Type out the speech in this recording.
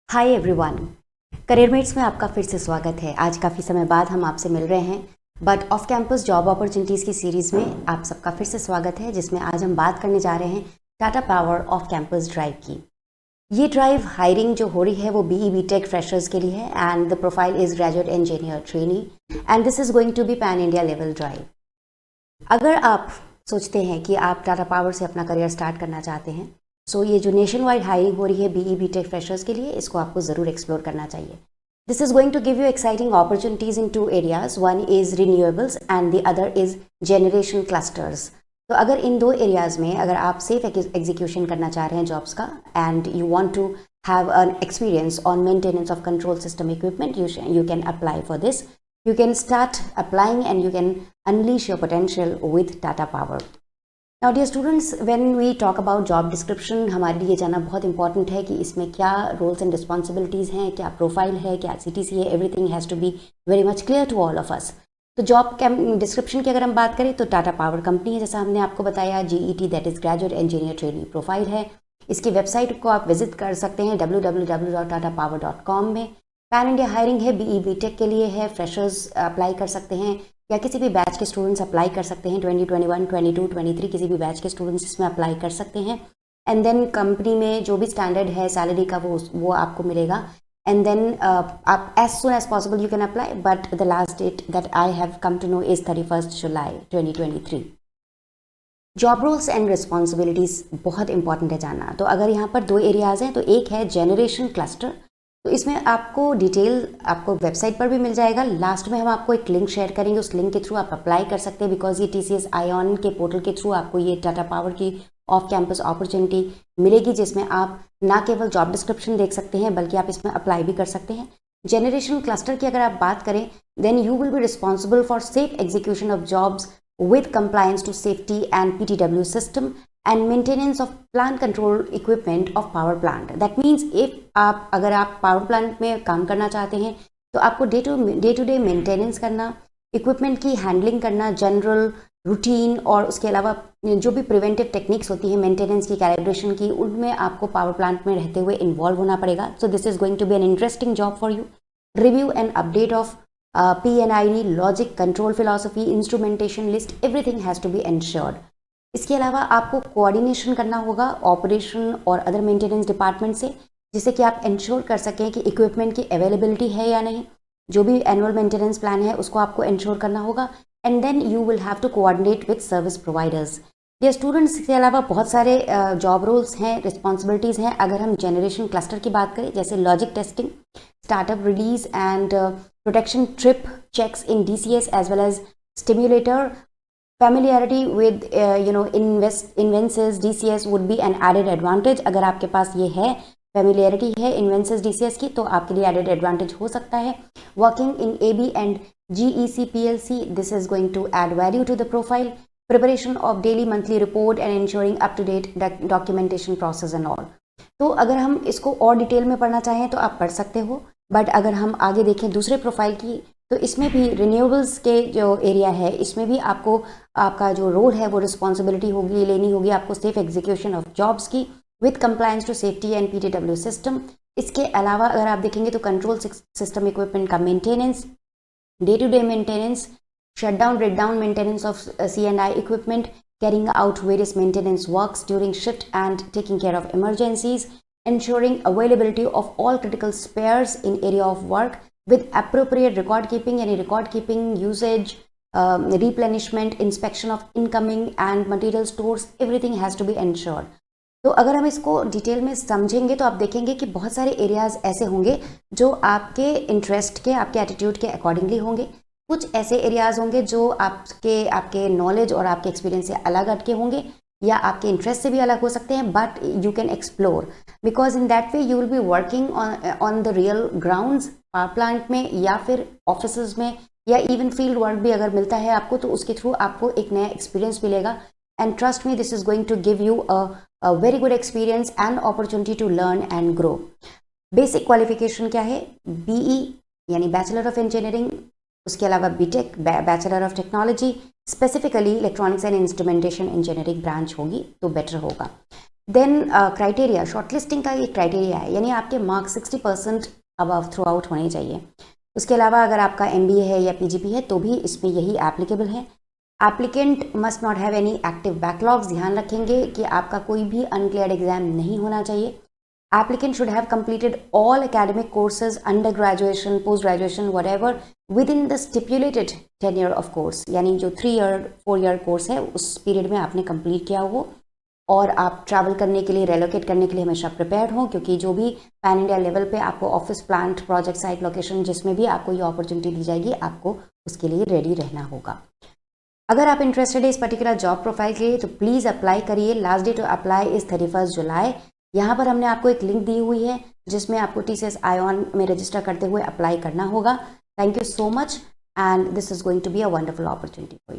Hi everyone, करियरमेट्स में आपका फिर से स्वागत है। आज काफ़ी समय बाद हम आपसे मिल रहे हैं, but off campus job opportunities की सीरीज़ में आप सबका फिर से स्वागत है, जिसमें आज हम बात करने जा रहे हैं Tata power off campus drive की। ये ड्राइव हायरिंग जो हो रही है वो BE BTech फ्रेशर्स के लिए है and the profile is graduate engineer trainee and this is going to be pan India level drive. अगर आप सोचते हैं कि आप टाटा पावर से अपना करियर स्टार्ट करना चाहते हैं, सो ये जो नेशन वाइड हायरिंग हो रही है BE BTech फ्रेशर्स के लिए, इसको आपको ज़रूर एक्सप्लोर करना चाहिए। This is going to give you exciting opportunities in 2 areas, one is renewables and the other is generation clusters. तो अगर इन 2 एरियाज़ में अगर आप सेफ एग्जीक्यूशन करना चाह रहे हैं जॉब्स का and you want to have an experience on maintenance of control system equipment, you can apply for this. You can start applying and you can unleash your potential with Tata Power. Now dear students, when we talk about job description, हमारे लिए जानना बहुत important है कि इसमें क्या roles and responsibilities हैं, क्या प्रोफाइल है, क्या CTC है। Everything has to be very much clear to all of us. तो जॉब डिस्क्रिप्शन की अगर हम बात करें तो टाटा पावर कंपनी है, जैसा हमने आपको बताया, GET that is graduate engineer trainee profile है। इसकी वेबसाइट को आप विजिट कर सकते हैं www.tatapower.com में। पैन इंडिया हायरिंग है, BE BTech के लिए है, फ्रेशर्स अप्लाई कर सकते हैं या किसी भी बैच के स्टूडेंट्स अप्लाई कर सकते हैं। 2021, 22, 23 किसी भी बैच के स्टूडेंट्स इसमें अप्लाई कर सकते हैं। एंड देन कंपनी में जो भी स्टैंडर्ड है सैलरी का वो आपको मिलेगा। एंड देन आप as soon as possible you can apply, but the last date that I have come to know is 31 July 2023। Job roles and responsibilities बहुत इंपॉर्टेंट है जानना। तो अगर यहाँ पर 2 एरियाज़ हैं, तो एक है जनरेशन क्लस्टर। तो इसमें आपको डिटेल आपको वेबसाइट पर भी मिल जाएगा। लास्ट में हम आपको एक लिंक शेयर करेंगे, उस लिंक के थ्रू आप अप्लाई कर सकते हैं, बिकॉज ये TCS आईऑन के पोर्टल के थ्रू आपको ये टाटा पावर की ऑफ कैंपस अपॉर्चुनिटी मिलेगी, जिसमें आप ना केवल जॉब डिस्क्रिप्शन देख सकते हैं बल्कि आप इसमें अप्लाई भी कर सकते हैं। जनरेशन क्लस्टर की अगर आप बात करें, then you will be responsible for safe execution of jobs with compliance to safety and PTW system and maintenance of plant control equipment of power plant. That means अगर आप पावर प्लांट में काम करना चाहते हैं तो आपको डे टू डे मेंटेनेंस करना, इक्विपमेंट की हैंडलिंग करना, जनरल रूटीन और उसके अलावा जो भी प्रिवेंटिव टेक्निक्स होती है मेंटेनेंस की, कैलिब्रेशन की, उनमें आपको पावर प्लांट में रहते हुए इन्वॉल्व होना पड़ेगा। So this is going to be an interesting job for you. Review and update of P&ID, logic, control philosophy, instrumentation list, everything has to be ensured. इसके अलावा आपको कोऑर्डिनेशन करना होगा ऑपरेशन और अदर मेंटेनेंस डिपार्टमेंट से, जिससे कि आप इंश्योर कर सकें कि इक्विपमेंट की अवेलेबिलिटी है या नहीं। जो भी एनुअल मेंटेनेंस प्लान है उसको आपको इंश्योर करना होगा। And then you will have to coordinate with service providers. ये स्टूडेंट्स के अलावा बहुत सारे जॉब रोल्स हैं, रिस्पॉन्सिबिलिटीज़ हैं। अगर हम जनरेशन क्लस्टर की बात करें, जैसे logic testing, startup release and protection trip checks in DCS as well as stimulator, familiarity with Invensys DCS would be an added advantage। अगर आपके पास ये है, familiarity है Invensys DCS की, तो आपके लिए added advantage हो सकता है। Working in AB and GEC PLC, this is going to add value to the profile। Preparation of daily monthly report and ensuring up to date documentation process and all। तो अगर हम इसको और detail में पढ़ना चाहें तो आप पढ़ सकते हो, बट अगर हम आगे देखें दूसरे प्रोफाइल की, तो इसमें भी रिन्यूएबल्स के जो एरिया है, इसमें भी आपको आपका जो रोल है वो रिस्पॉन्सिबिलिटी लेनी होगी आपको सेफ एग्जीक्यूशन ऑफ जॉब्स की with compliance to safety and PTW system. इसके अलावा अगर आप देखेंगे तो कंट्रोल सिस्टम इक्विपमेंट का maintenance, day to day maintenance, shutdown breakdown maintenance of C&I equipment, carrying out various maintenance works during shift and taking care of emergencies, ensuring availability of all critical spares in area of work with appropriate record keeping, any record keeping, usage, replenishment, inspection of incoming and material stores, everything has to be ensured। तो अगर हम इसको detail में समझेंगे तो आप देखेंगे कि बहुत सारे एरियाज ऐसे होंगे जो आपके इंटरेस्ट के, आपके एटीट्यूड के अकॉर्डिंगली होंगे। कुछ ऐसे एरियाज़ होंगे जो आपके नॉलेज और आपके एक्सपीरियंस से अलग हटके होंगे या आपके इंटरेस्ट से भी अलग हो सकते हैं, but you can explore, because in that way you will be working on the real grounds, power plant में या फिर ऑफिस में, या इवन फील्ड वर्क भी अगर मिलता है आपको, तो उसके थ्रू आपको एक नया एक्सपीरियंस मिलेगा। And trust me, this is going to give you a very good experience and opportunity to learn and grow. Basic qualification क्या है? BE यानी बैचलर ऑफ इंजीनियरिंग, उसके अलावा BTech bachelor of technology, specifically electronics and instrumentation engineering branch होगी तो better होगा। Then criteria, shortlisting का ये क्राइटेरिया है, यानी आपके मार्क्स 60% अबव थ्रू आउट होने चाहिए। उसके अलावा अगर आपका MBA है या PGP है तो भी इसमें यही एप्लीकेबल है। Applicant must not have any active backlogs, ध्यान रखेंगे कि आपका कोई भी अनक्लियर्ड एग्जाम नहीं होना चाहिए। Applicant should have completed all academic courses, undergraduation, post-graduation, whatever, within the stipulated tenure of course, यानी जो 3 year 4 year कोर्स है उस पीरियड में आपने कंप्लीट किया हो, और आप ट्रैवल करने के लिए, रेलोकेट करने के लिए हमेशा प्रिपेयर्ड हो, क्योंकि जो भी पैन इंडिया लेवल पे आपको office, plant, project site, location जिसमें भी आपको ये अपॉर्चुनिटी दी जाएगी, आपको उसके लिए रेडी रहना होगा। अगर आप इंटरेस्टेड है इस पर्टिकुलर जॉब प्रोफाइल के लिए तो प्लीज़ अप्लाई करिए। Last day to apply is 31 July. यहाँ पर हमने आपको एक लिंक दी हुई है जिसमें आपको TCS ION में रजिस्टर करते हुए अप्लाई करना होगा। Thank you so much and this is going to be a wonderful opportunity for you.